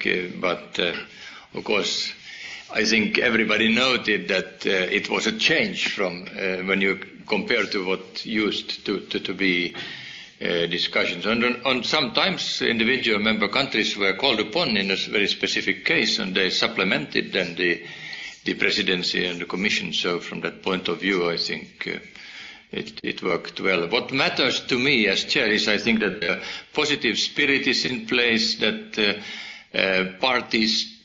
think, but of course, I think everybody noted that it was a change from when you compare to what used to be discussions. And sometimes individual member countries were called upon in a very specific case, and they supplemented then the presidency and the commission. So from that point of view, I think it worked well. What matters to me as chair is I think that the positive spirit is in place, that parties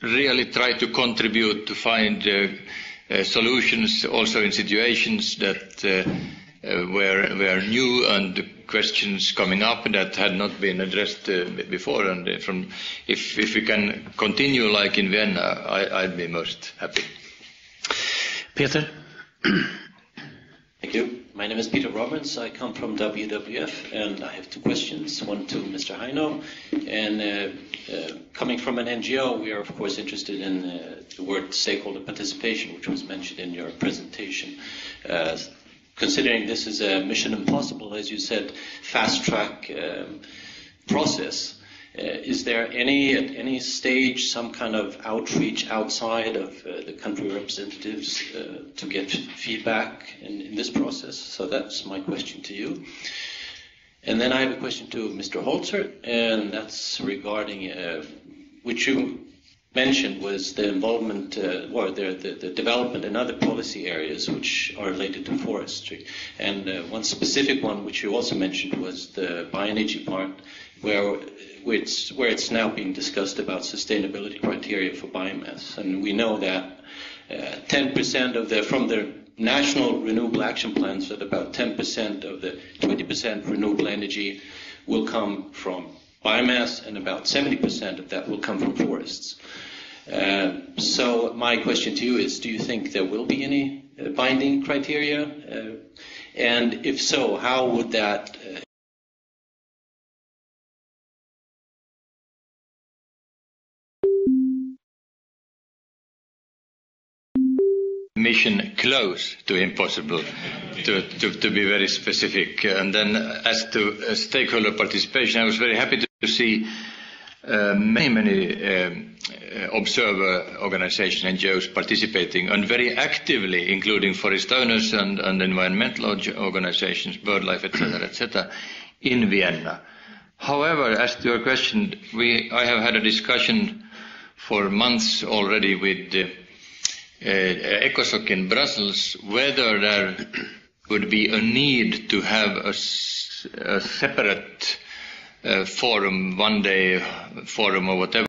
really try to contribute to find solutions also in situations that were new and questions coming up that had not been addressed before. And if we can continue like in Vienna, I'd be most happy. Peter? Thank you. My name is Peter Roberts. I come from WWF, and I have two questions, one to Mr. Heino. And coming from an NGO, we are, of course, interested in the word stakeholder participation, which was mentioned in your presentation. Considering this is a mission impossible, as you said, fast-track process, is there at any stage some kind of outreach outside of the country representatives to get feedback in this process? So that's my question to you. And then I have a question to Mr. Holzer, and that's regarding which you mentioned was the involvement or the development in other policy areas which are related to forestry. And one specific one which you also mentioned was the bioenergy part, where it's now being discussed about sustainability criteria for biomass. And we know that 10% from the national renewable action plans, that about 10% of the 20% renewable energy will come from biomass, and about 70% of that will come from forests. So my question to you is, do you think there will be any binding criteria? And if so, how would that mission close to impossible, to be very specific. And then as to stakeholder participation, I was very happy to see many observer organizations, NGOs participating, and very actively, including forest owners and environmental organizations, BirdLife, etc., in Vienna. However, as to your question, I have had a discussion for months already with ECOSOC in Brussels, whether there would be a need to have a separate forum, one-day forum or whatever,